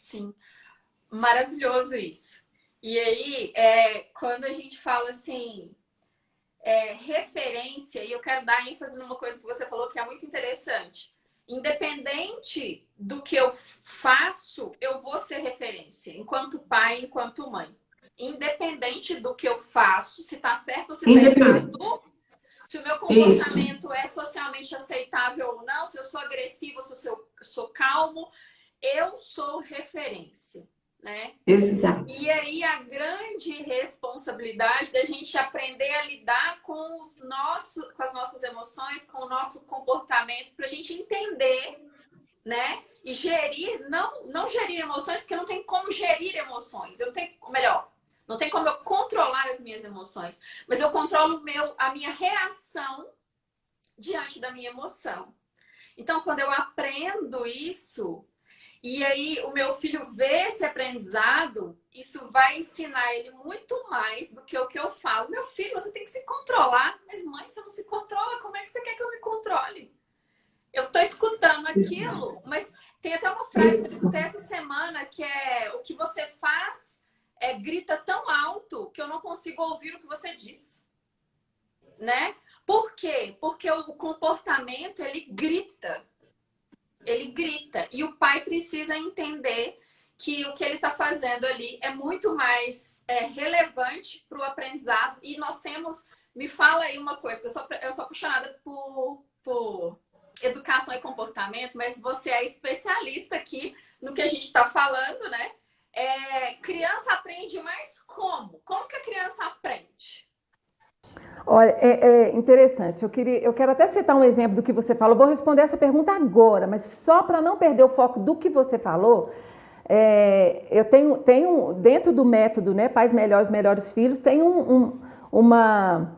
Sim, maravilhoso isso. E aí, quando a gente fala assim, referência, e eu quero dar ênfase numa coisa que você falou que é muito interessante. Independente do que eu faço, eu vou ser referência, enquanto pai, enquanto mãe. Independente do que eu faço, se tá certo ou se tá errado, Independente. se o meu Isso, comportamento é socialmente aceitável ou não, se eu sou agressivo, se eu sou calmo, eu sou referência, né? exato. E aí a grande responsabilidade da gente aprender a lidar com com as nossas emoções, com o nosso comportamento, para a gente entender, né? E gerir, não gerir emoções, porque não tem como gerir emoções. Eu não tenho, melhor, não tem como eu controlar as minhas emoções, mas eu controlo a minha reação diante da minha emoção. Então, quando eu aprendo isso, e aí o meu filho vê esse aprendizado, isso vai ensinar ele muito mais do que o que eu falo. Meu filho, você tem que se controlar. Mas mãe, você não se controla, como é que você quer que eu me controle? Eu estou escutando aquilo, mas tem até uma frase que eu Isso. escutei essa semana que é: o que você faz grita tão alto que eu não consigo ouvir o que você diz, né? Por quê? Porque o comportamento, ele grita. Ele grita. E o pai precisa entender que o que ele está fazendo ali é muito mais relevante para o aprendizado. E nós temos... Me fala aí uma coisa, eu sou apaixonada por educação e comportamento, mas você é especialista aqui no que a gente está falando, né? Criança aprende mais como? Como que a criança aprende? Olha, é interessante. Eu quero até citar um exemplo do que você falou. Vou responder essa pergunta agora, mas só para não perder o foco do que você falou, eu tenho dentro do método, né, Pais Melhores, Melhores Filhos, tem uma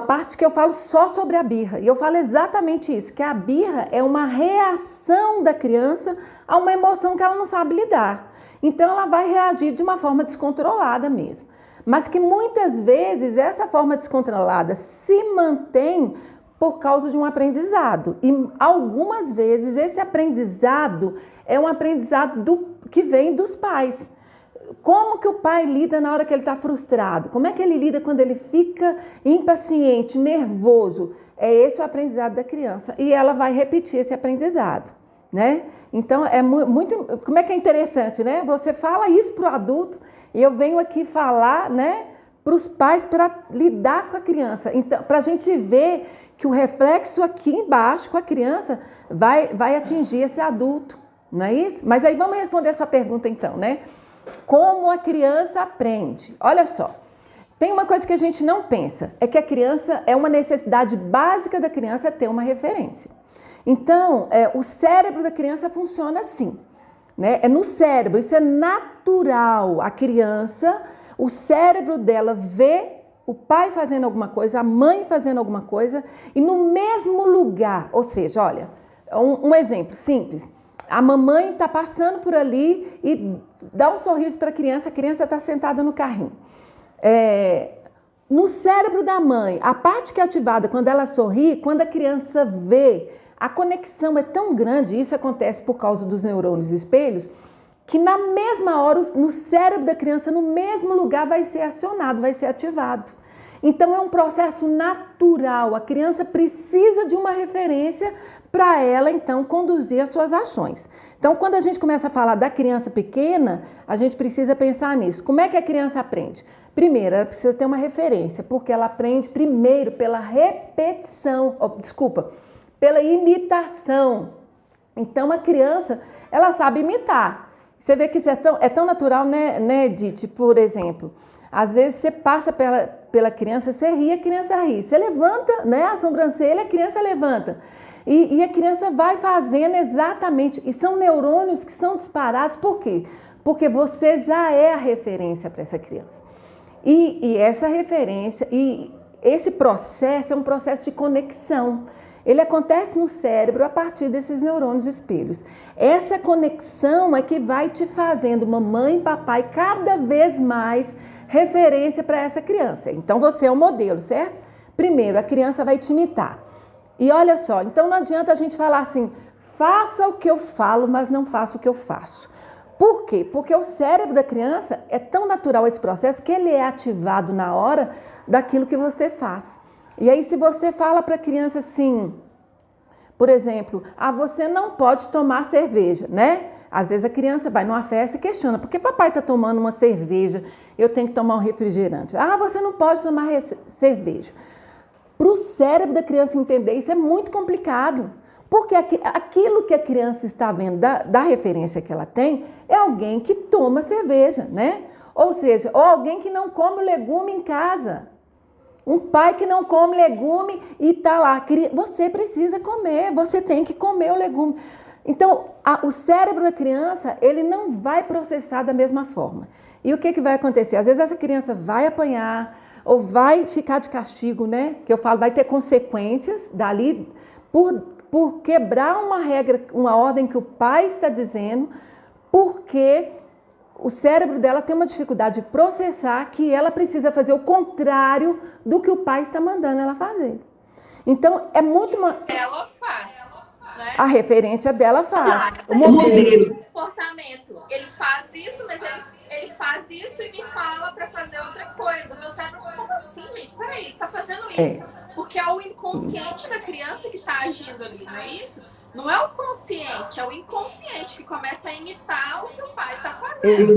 parte que eu falo só sobre a birra. E eu falo exatamente isso, que a birra é uma reação da criança a uma emoção que ela não sabe lidar. Então ela vai reagir de uma forma descontrolada mesmo. Mas que muitas vezes essa forma descontrolada se mantém por causa de um aprendizado. E algumas vezes esse aprendizado é um aprendizado que vem dos pais. Como que o pai lida na hora que ele está frustrado? Como é que ele lida quando ele fica impaciente, nervoso? É esse o aprendizado da criança. E ela vai repetir esse aprendizado, né? Então, é muito... Como é que é interessante, né? Você fala isso para o adulto e eu venho aqui falar, né, para os pais para lidar com a criança. Então, para a gente ver que o reflexo aqui embaixo com a criança vai atingir esse adulto, não é isso? Mas aí vamos responder a sua pergunta então, né? Como a criança aprende? Olha só, tem uma coisa que a gente não pensa, é que a criança, uma necessidade básica da criança é ter uma referência. Então, o cérebro da criança funciona assim, né? É no cérebro, isso é natural. A criança, o cérebro dela vê o pai fazendo alguma coisa, a mãe fazendo alguma coisa, e no mesmo lugar, ou seja, olha, um exemplo simples. A mamãe está passando por ali e dá um sorriso para a criança está sentada no carrinho. No cérebro da mãe, a parte que é ativada quando ela sorri, quando a criança vê, a conexão é tão grande, isso acontece por causa dos neurônios espelhos, que na mesma hora, no cérebro da criança, no mesmo lugar, vai ser acionado, vai ser ativado. Então é um processo natural, a criança precisa de uma referência para ela então conduzir as suas ações. Então quando a gente começa a falar da criança pequena, a gente precisa pensar nisso. Como é que a criança aprende? Primeiro, ela precisa ter uma referência, porque ela aprende primeiro pela repetição, pela imitação. Então a criança, ela sabe imitar. Você vê que isso é tão natural, né, Edith? Por exemplo, às vezes você passa pela criança, você ri, a criança ri. Você levanta, né, a sobrancelha, a criança levanta. E a criança vai fazendo exatamente. E são neurônios que são disparados. Por quê? Porque você já é a referência para essa criança. E essa referência, e esse processo é um processo de conexão. Ele acontece no cérebro a partir desses neurônios espelhos. Essa conexão é que vai te fazendo mamãe e papai cada vez mais referência para essa criança. Então você é o modelo, certo? Primeiro, a criança vai te imitar. E olha só, então não adianta a gente falar assim, faça o que eu falo, mas não faça o que eu faço. Por quê? Porque o cérebro da criança é tão natural esse processo que ele é ativado na hora daquilo que você faz. E aí, se você fala para a criança assim, por exemplo, você não pode tomar cerveja, né? Às vezes a criança vai numa festa e questiona, por que papai está tomando uma cerveja, eu tenho que tomar um refrigerante? Você não pode tomar cerveja. Para o cérebro da criança entender isso é muito complicado, porque aquilo que a criança está vendo da referência que ela tem é alguém que toma cerveja, né? Ou seja, ou alguém que não come legume em casa. Um pai que não come legume e está lá, você precisa comer, você tem que comer o legume. Então, o cérebro da criança, ele não vai processar da mesma forma. E o que vai acontecer? Às vezes essa criança vai apanhar ou vai ficar de castigo, né? Que eu falo, vai ter consequências dali por quebrar uma regra, uma ordem que o pai está dizendo, porque o cérebro dela tem uma dificuldade de processar que ela precisa fazer o contrário do que o pai está mandando ela fazer. Então, é muito... Ela faz, né? A referência dela faz. O modelo. Comportamento. Ele faz isso, mas ele faz isso e me fala para fazer outra coisa. Meu cérebro, como assim, gente? Peraí, tá fazendo isso. Porque é o inconsciente da criança que tá agindo ali, não é isso? Não é o consciente, é o inconsciente que começa a imitar o que o pai está fazendo.